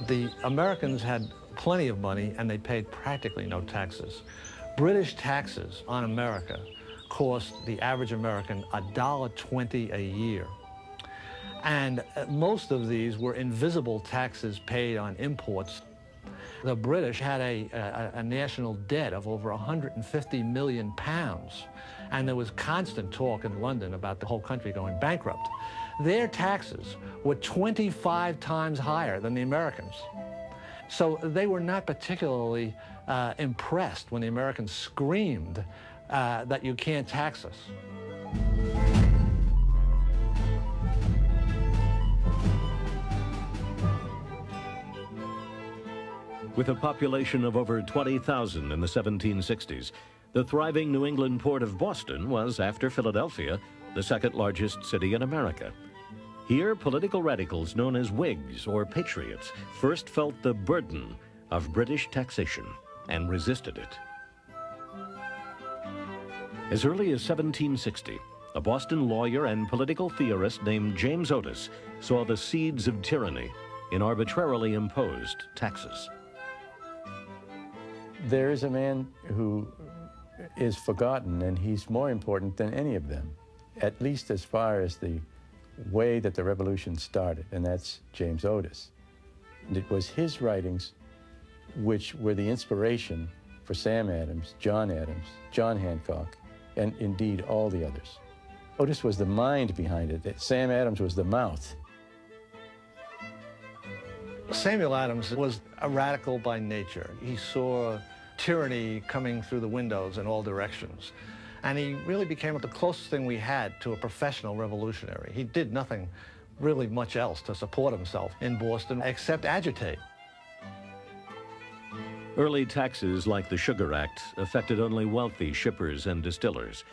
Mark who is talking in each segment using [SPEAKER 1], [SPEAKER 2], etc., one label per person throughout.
[SPEAKER 1] The Americans had plenty of money and they paid practically no taxes. British taxes on America cost the average American $1.20 a year. And most of these were invisible taxes paid on imports. The British had a national debt of over 150 million pounds, and there was constant talk in London about the whole country going bankrupt. Their taxes were 25 times higher than the Americans. So they were not particularly impressed when the Americans screamed that you can't tax us.
[SPEAKER 2] With a population of over 20,000 in the 1760s, the thriving New England port of Boston was, after Philadelphia, the second largest city in America. Here, political radicals known as Whigs or Patriots first felt the burden of British taxation and resisted it. As early as 1760, a Boston lawyer and political theorist named James Otis saw the seeds of tyranny in arbitrarily imposed taxes.
[SPEAKER 3] There is a man who is forgotten, and he's more important than any of them, at least as far as the way that the revolution started, and that's James Otis. And it was his writings which were the inspiration for Sam Adams, John Hancock, and indeed all the others. Otis was the mind behind it. Sam Adams was the mouth.
[SPEAKER 1] Samuel Adams was a radical by nature. He saw tyranny coming through the windows in all directions. And he really became the closest thing we had to a professional revolutionary. He did nothing really much else to support himself in Boston except agitate.
[SPEAKER 2] Early taxes like the Sugar Act affected only wealthy shippers and distillers.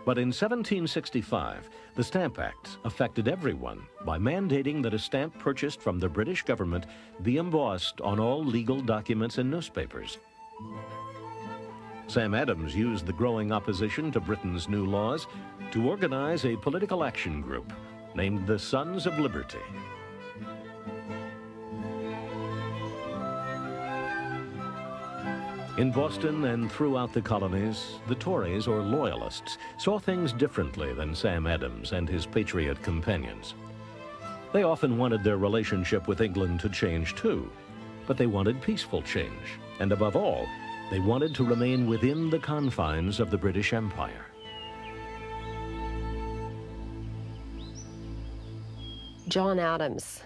[SPEAKER 2] But in 1765, the Stamp Act affected everyone by mandating that a stamp purchased from the British government be embossed on all legal documents and newspapers. Sam Adams used the growing opposition to Britain's new laws to organize a political action group named the Sons of Liberty. In Boston and throughout the colonies, the Tories, or Loyalists, saw things differently than Sam Adams and his Patriot companions. They often wanted their relationship with England to change too, but they wanted peaceful change, and above all, they wanted to remain within the confines of the British Empire.
[SPEAKER 4] John Adams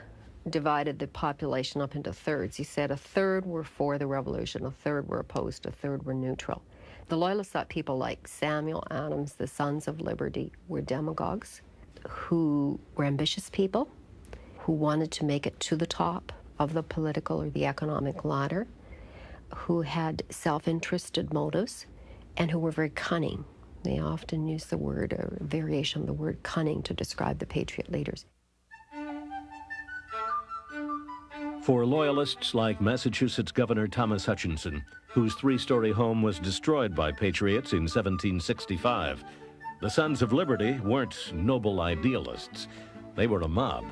[SPEAKER 4] divided the population up into thirds. He said a third were for the revolution, a third were opposed, a third were neutral. The Loyalists thought people like Samuel Adams, the Sons of Liberty, were demagogues who were ambitious people, who wanted to make it to the top of the political or the economic ladder, who had self-interested motives, and who were very cunning. They often use the word, a variation of the word cunning, to describe the Patriot leaders.
[SPEAKER 2] For Loyalists like Massachusetts Governor Thomas Hutchinson, whose three-story home was destroyed by Patriots in 1765, the Sons of Liberty weren't noble idealists. They were a mob.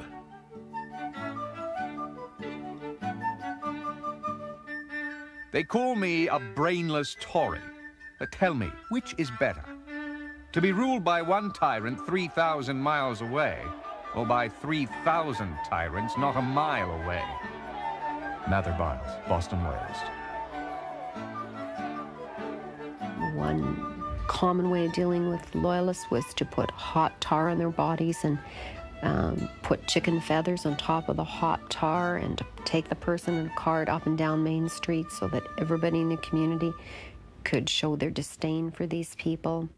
[SPEAKER 5] They call me a brainless Tory. But tell me, which is better? To be ruled by one tyrant 3,000 miles away, or by 3,000 tyrants not a mile away? Mather Biles, Boston Loyalist.
[SPEAKER 4] One common way of dealing with Loyalists was to put hot tar on their bodies and put chicken feathers on top of the hot tar and to take the person in a cart up and down Main Street so that everybody in the community could show their disdain for these people.